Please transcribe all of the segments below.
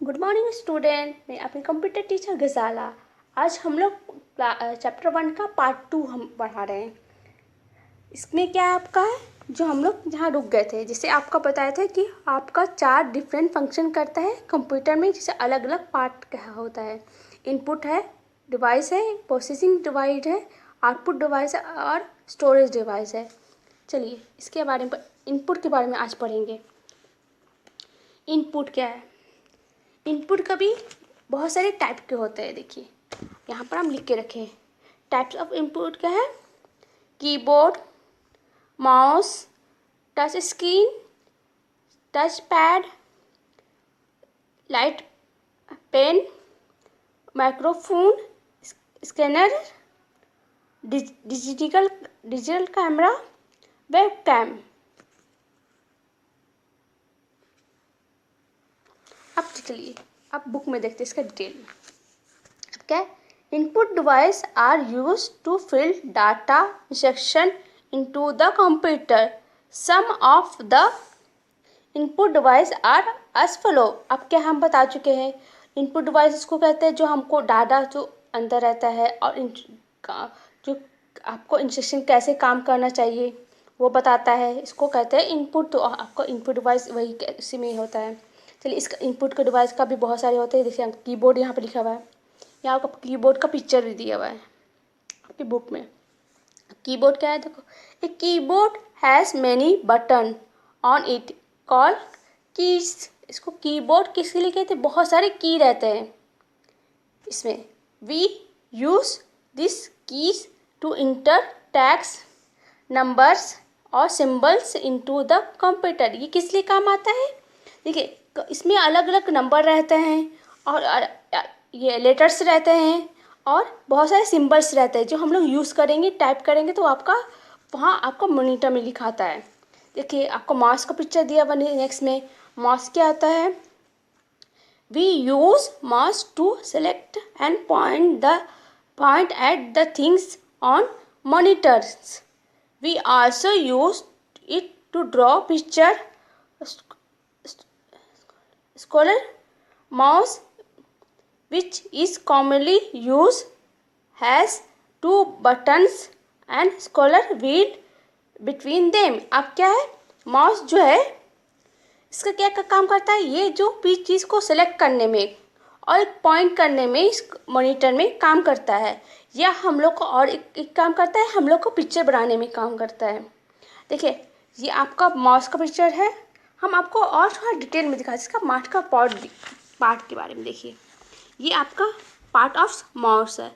Good morning student. मैं अपनी computer teacher गजाला। आज हम लोग चैप्टर 1 का पार्ट 2 हम पढ़ा रहे हैं। इसमें क्या है आपका है जो हम लोग जहाँ रुक गए थे, जिसे आपका बताया था कि आपका 4 डिफरेंट फंक्शन करता है कंप्यूटर में, जिसे अलग अलग पार्ट होता है। इनपुट है, डिवाइस है, प्रोसेसिंग डिवाइस है, आउटपुट डिवाइस है और स्टोरेज डिवाइस है। चलिए इसके बारे में, इनपुट के बारे में आज पढ़ेंगे। इनपुट क्या है? इनपुट का भी बहुत सारे टाइप के होते हैं। देखिए यहाँ पर हम लिख के रखे हैं। टाइप्स ऑफ इनपुट क्या है? Keyboard, mouse, touch screen, touch pad, light pen, microphone, scanner, digital camera, webcam. अब चलिए अब बुक में देखते हैं इसका डिटेल में। अब क्या है? Input device are use to fill data instruction into the computer. Some of the input device are as follow. अब क्या हम बता चुके हैं, इनपुट डिवाइस इसको कहते हैं जो हमको डाटा जो अंदर रहता है और जो आपको इंस्ट्रक्शन कैसे काम करना चाहिए वो बताता है, इसको कहते हैं इनपुट। तो आपका इनपुट डिवाइस वही इसी में होता है। चलिए इसका इनपुट के डिवाइस का भी बहुत सारे होते हैं। देखिए कीबोर्ड यहाँ पे लिखा हुआ है, यहाँ आपका कीबोर्ड का पिक्चर भी दिया हुआ है आपकी बुक में। कीबोर्ड क्या है? देखो, a keyboard has many button on it call keys. इसको कीबोर्ड किसके लिए कहते हैं? बहुत सारे की रहते हैं इसमें। We use this keys to enter text numbers और सिंबल्स इनटू द कंप्यूटर। ये किस लिए काम आता है? देखिए इसमें अलग अलग नंबर रहते हैं और ये लेटर्स रहते हैं और बहुत सारे सिंबल्स रहते हैं जो हम लोग यूज़ करेंगे, टाइप करेंगे तो आपका वहाँ आपको मॉनिटर में लिखा आता है। देखिए आपको माउस का पिक्चर दिया हुआ नेक्स्ट में। माउस क्या आता है? We use mouse to select and point at the things on monitors. We also use it to draw picture. Scroller mouse, which is commonly used, has two buttons and scroller wheel between them. अब क्या है? Mouse जो है इसका क्या काम करता है? ये जो भी चीज़ को सेलेक्ट करने में और पॉइंट करने में इस मॉनिटर में काम करता है, या हम लोग को और एक काम करता है, हम लोग को पिक्चर बनाने में काम करता है। देखिए ये आपका माउस का पिक्चर है। हम आपको और थोड़ा डिटेल में दिखा इसका माउस का पार्ट के बारे में। देखिए ये आपका पार्ट ऑफ माउस है।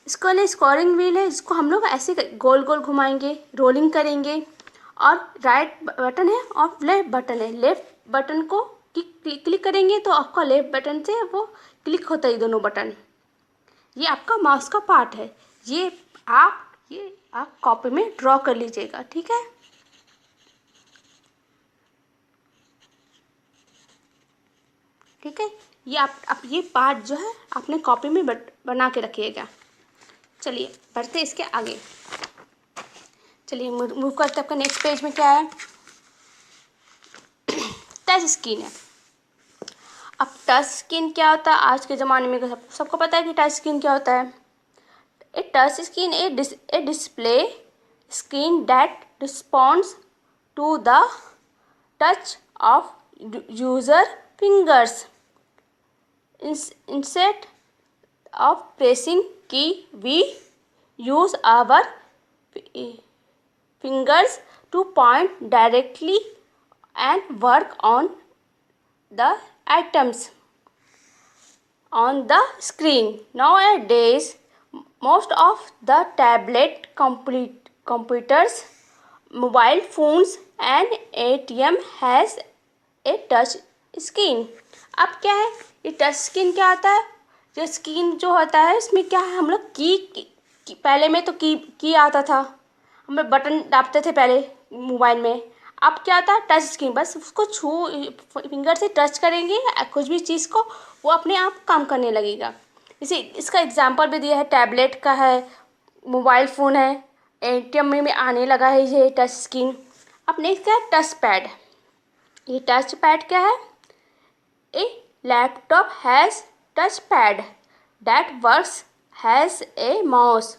इसका लिए स्कोरिंग व्हील है, इसको हम लोग ऐसे गोल गोल घुमाएंगे, रोलिंग करेंगे। और राइट बटन है और लेफ्ट बटन है। लेफ्ट बटन को क्लिक करेंगे तो आपका लेफ्ट बटन से वो क्लिक होता है, दोनों बटन। ये आपका माउस का पार्ट है। ये आप कॉपी में ड्रॉ कर लीजिएगा, ठीक है? ठीक है, ये आप ये पार्ट जो है अपने कॉपी में बना के रखिएगा। चलिए बढ़ते इसके आगे। चलिए मूव करते आपका नेक्स्ट पेज में क्या है? टच स्क्रीन है। अब टच स्क्रीन क्या होता है? आज के ज़माने में सबको पता है कि टच स्क्रीन क्या होता है। A touch screen a display screen that responds to the touch of user fingers instead of pressing key. We use our fingers to point directly and work on the items on the screen. Nowadays most of the tablet computers, mobile phones and ATM has a touch screen. अब क्या है? ये touch screen क्या आता है? जो screen जो होता है इसमें क्या है, हम लोग की पहले में तो की आता था, हम लोग बटन दाबते थे पहले मोबाइल में। अब क्या आता है? Touch screen. बस उसको फिंगर से टच करेंगे कुछ भी चीज़ को, वो अपने आप काम करने लगेगा। इसे इसका एग्जांपल भी दिया है, टैबलेट का है, मोबाइल फ़ोन है, एटीएम में आने लगा है ये टच स्क्रीन। अब नेक्स्ट क्या है? Touch pad. ये टच पैड क्या है? ए laptop has touchpad that works as a mouse,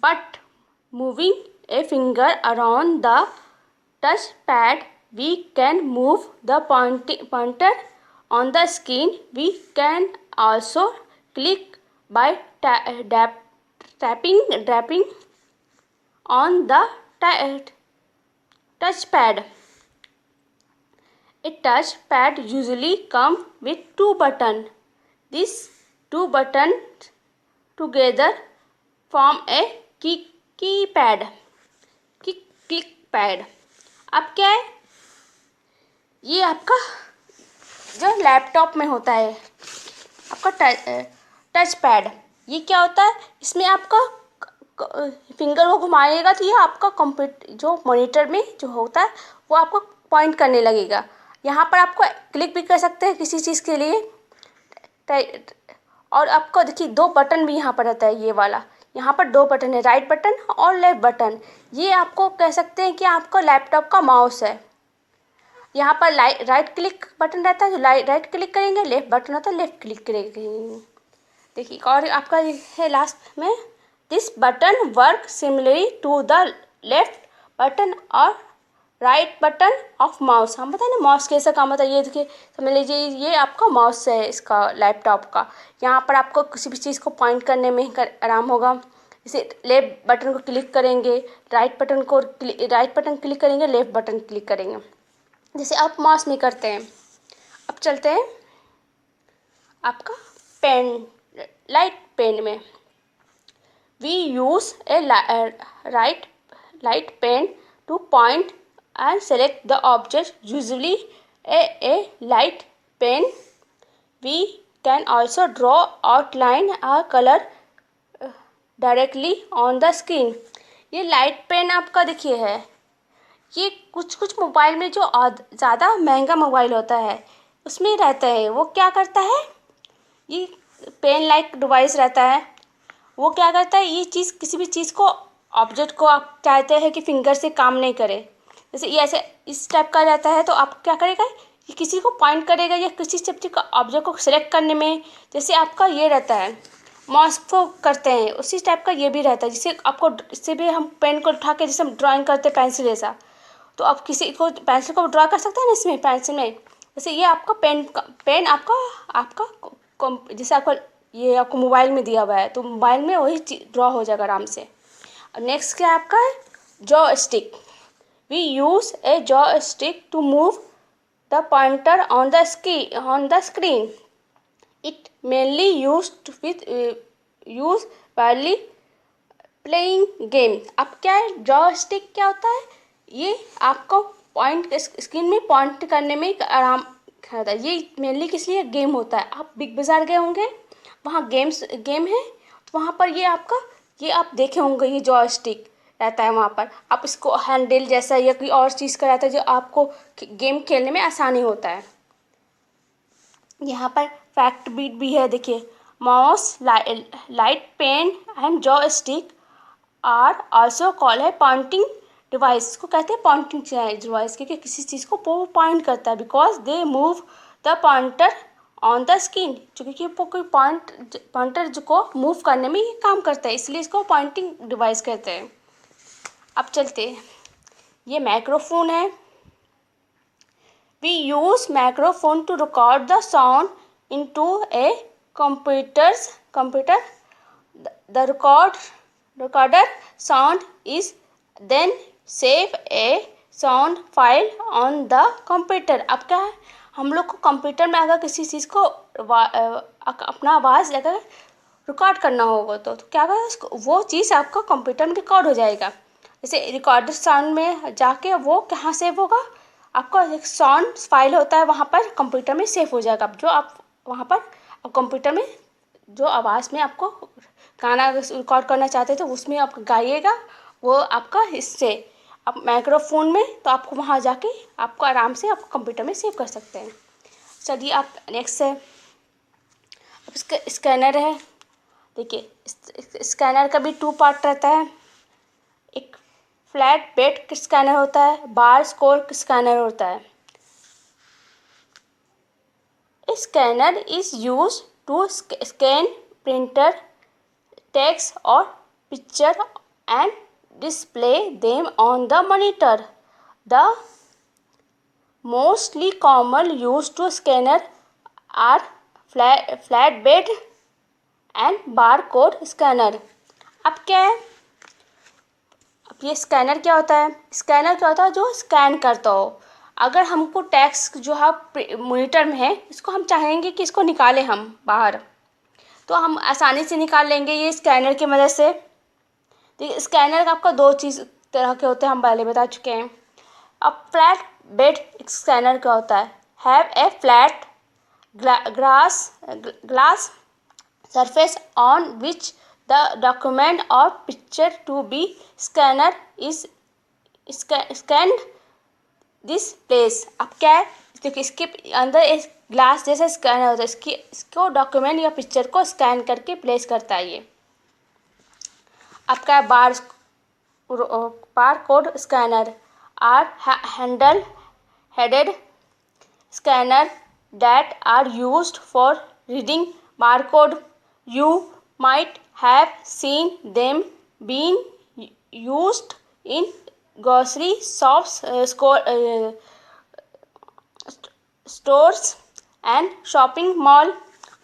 but moving a finger around the touchpad, we can move the pointer on the screen. We can also click by tapping on the touchpad. A touchpad usually comes with two buttons. These two buttons together form a keypad, click pad. अब क्या है, ये आपका जो laptop में होता है आपका टच पैड, ये क्या होता है, इसमें आपका फिंगर को घुमाएगा तो ये आपका कंप्यूटर जो मॉनिटर में जो होता है वो आपको पॉइंट करने लगेगा. यहाँ पर आपको क्लिक भी कर सकते हैं किसी चीज़ के लिए. और आपको देखिए दो बटन भी यहाँ पर रहता है, ये वाला यहाँ पर दो बटन है, राइट बटन और लेफ्ट बटन. ये आपको कह सकते हैं कि आपका लैपटॉप का माउस है. यहाँ पर राइट क्लिक बटन रहता है, जो राइट क्लिक करेंगे, लेफ्ट बटन होता है लेफ्ट क्लिक करेंगे. देखिए और आपका है लास्ट में, this button work similarly to the left button और राइट बटन ऑफ माउस. हम बताए ना माउस कैसा काम होता है. ये देखिए समझ लीजिए ये आपका माउस है इसका लैपटॉप का. यहाँ पर आपको किसी भी चीज़ को पॉइंट करने में आराम होगा. जैसे लेफ्ट बटन को क्लिक करेंगे, राइट बटन क्लिक करेंगे, लेफ्ट बटन क्लिक करेंगे, जैसे आप माउस में करते हैं. अब चलते हैं आपका पेन, लाइट पेन में. We use a light pen to point and select the object. Usually a light pen. We can also draw outline or color directly on the screen. ये लाइट पेन आपका देखिए है, ये कुछ mobile में जो ज़्यादा महंगा मोबाइल होता है उसमें रहता है. वो क्या करता है, ये पेन लाइक डिवाइस रहता है. वो क्या करता है, ये चीज़ किसी भी चीज़ को ऑब्जेक्ट को आप चाहते हैं कि फिंगर से काम नहीं करे, जैसे ये ऐसे इस टाइप का रहता है, तो आप क्या करेगा, ये किसी को पॉइंट करेगा या किसी सब्जेक्ट का ऑब्जेक्ट को सिलेक्ट करने में, जैसे आपका ये रहता है माउस को करते हैं उसी टाइप का ये भी रहता है. जिससे आपको इससे भी हम पेन को उठा के जैसे हम ड्राइंग करते हैं पेंसिल जैसा, तो आप किसी को पेंसिल को ड्रा कर सकते हैं ना इसमें पेंसिल में. जैसे ये आपका पेन आपका जैसे आपका ये आपको मोबाइल में दिया हुआ है, तो मोबाइल में वही ड्रा हो जाएगा आराम से. और नेक्स्ट क्या है आपका है jaw stick. We use a joystick to move the pointer on the screen. It mainly used while playing game. अब क्या है joystick क्या होता है, ये आपको पॉइंट स्क्रीन में पॉइंट करने में आराम होता है. ये मेनली किस लिए गेम होता है. आप बिग बाज़ार गए होंगे, वहाँ गेम है, तो वहाँ पर ये आपका ये आप देखे होंगे ये जॉयस्टिक रहता है. वहाँ पर आप इसको हैंडल जैसा या कोई और चीज़ का रहता है जो आपको गेम खेलने में आसानी होता है. यहाँ पर फैक्ट बीट भी है देखिए, mouse, light pen and joystick are also call है पॉइंटिंग डिवाइस. को कहते हैं पॉइंटिंग डिवाइस क्योंकि किसी चीज़ को वो पॉइंट करता है, because they move the pointer on the screen. क्योंकि वो कोई पॉइंटर जो को मूव करने में ये काम करता है, इसलिए इसको पॉइंटिंग डिवाइस कहते हैं. अब चलते हैं, ये माइक्रोफोन है. We use microphone to record the sound into a computer. The recorder sound is then save a sound file on the computer. अब क्या है, हम लोग को कंप्यूटर में अगर किसी चीज़ को अपना आवाज़ लगा रिकॉर्ड करना होगा तो क्या होगा, वो चीज़ आपका कंप्यूटर में रिकॉर्ड हो जाएगा. जैसे रिकॉर्डर साउंड में जाके वो कहाँ सेव होगा, आपका एक साउंड फाइल होता है वहाँ पर कंप्यूटर में सेव हो जाएगा. जो आप वहाँ पर कंप्यूटर में जो आवाज़ में आपको गाना रिकॉर्ड करना चाहते हैं तो उसमें आप गाइएगा, वो आपका इससे आप माइक्रोफोन में, तो आपको वहाँ जाके आपको आराम से आप कंप्यूटर में सेव कर सकते हैं. चलिए आप नेक्स्ट है, अब इसका स्कैनर है. देखिए स्कैनर का भी 2 पार्ट रहता है. एक फ्लैट बेड स्कैनर होता है, बार स्कोर स्कैनर होता है. A scanner is used to scan printer, text or picture and display them on the monitor. The mostly common used to scanner are flatbed and barcode scanner. अब क्या है, अब ये scanner क्या होता है? स्कैनर क्या होता है? जो स्कैन करता हो। अगर हमको टेक्स्ट जो है मॉनिटर में है, इसको हम चाहेंगे कि इसको निकालें हम बाहर, तो हम आसानी से निकाल लेंगे ये स्कैनर की मदद से। देखिए, स्कैनर आपका दो चीज़ तरह के होते हैं, हम पहले बता चुके हैं। अब फ्लैट बेड स्कैनर क्या होता है? Have a flat glass surface on which the document or picture to be scanner is scanned this place. अब क्या है, देखिए इसके अंदर एक ग्लास जैसा स्कैनर होता है, इसको डॉक्यूमेंट या पिक्चर को स्कैन करके प्लेस करता है ये। अब क्या है, bar code scanner or handheld scanner that are used for reading barcode. You might have seen them being used in grocery shops, stores and shopping mall.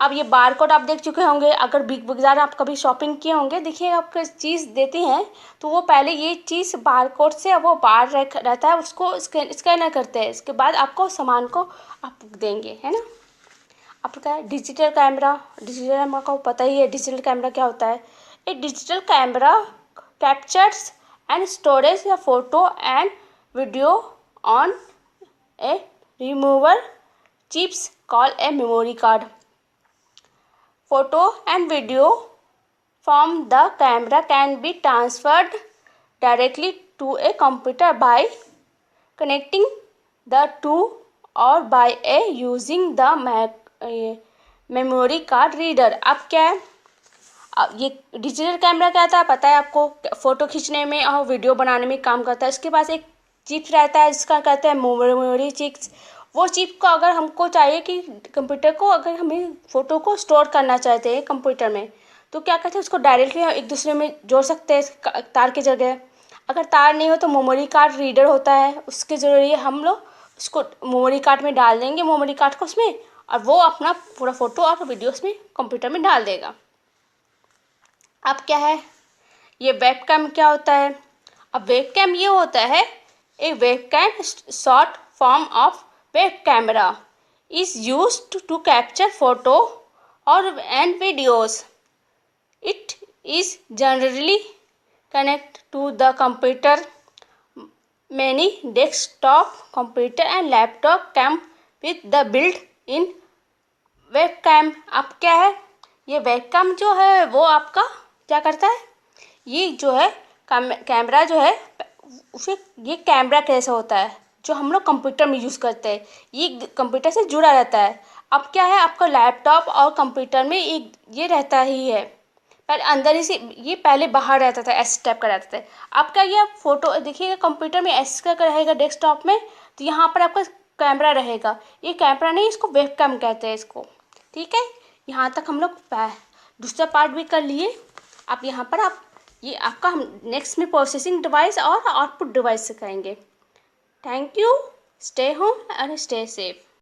अब ये बार कोड आप देख चुके होंगे, अगर बिग बाजार आप कभी शॉपिंग किए होंगे, देखिए आपको चीज़ देते हैं तो वो पहले ये चीज़ बार कोड से वो बाहर रहता है, उसको स्कैनर करते हैं, इसके बाद आपको सामान को आप देंगे, है ना। अब क्या है, डिजिटल कैमरा को पता ही है डिजिटल कैमरा क्या होता है। A digital camera captures and storage या photo and video on a remover chips call a memory card. Photo and video from the camera can be transferred directly to a computer by connecting the two or by using the memory card reader. अब क्या है, अब ये digital camera क्या आता है पता है आपको, फ़ोटो खींचने में और वीडियो बनाने में काम करता है। इसके पास एक चिप रहता है जिसका कहते हैं मेमोरी चिप्स। वो चिप को अगर हमको चाहिए कि कंप्यूटर को, अगर हमें फ़ोटो को स्टोर करना चाहते हैं कंप्यूटर में, तो क्या कहते हैं उसको डायरेक्टली एक दूसरे में जोड़ सकते हैं तार की जगह। अगर तार नहीं हो तो मेमोरी कार्ड रीडर होता है, उसके ज़रिए हम लोग उसको मेमोरी कार्ड में डाल देंगे, मेमोरी कार्ड को उसमें, और वो अपना पूरा फ़ोटो और वीडियो उसमें कंप्यूटर में डाल देगा। अब क्या है, ये वेबकैम क्या होता है। अब वेबकैम ये होता है, a webcam short form of web camera is used to capture photo और and videos. It is generally connect to the computer. Many desktop computer and laptop come with the built-in webcam. अब क्या है, ये webcam जो है वो आपका क्या करता है, ये जो है कैमरा जो है उसे, ये कैमरा कैसा होता है जो हम लोग कंप्यूटर में यूज़ करते हैं, ये कंप्यूटर से जुड़ा रहता है। अब क्या है, आपका लैपटॉप और कंप्यूटर में एक ये रहता ही है, पहले अंदर ही से, ये पहले बाहर रहता था, ऐसे टाइप का रहता था। अब क्या, ये फ़ोटो देखिएगा कंप्यूटर में ऐसे का रहेगा डेस्कटॉप में, तो यहाँ पर आपका कैमरा रहेगा। ये कैमरा नहीं, इसको वेबकैम कहते हैं इसको, ठीक है। यहाँ तक हम लोग दूसरा पार्ट भी कर लिए। अब यहाँ पर आप ये आपका हम नेक्स्ट में प्रोसेसिंग डिवाइस और आउटपुट डिवाइस सिखाएंगे। Thank you, stay home and stay safe.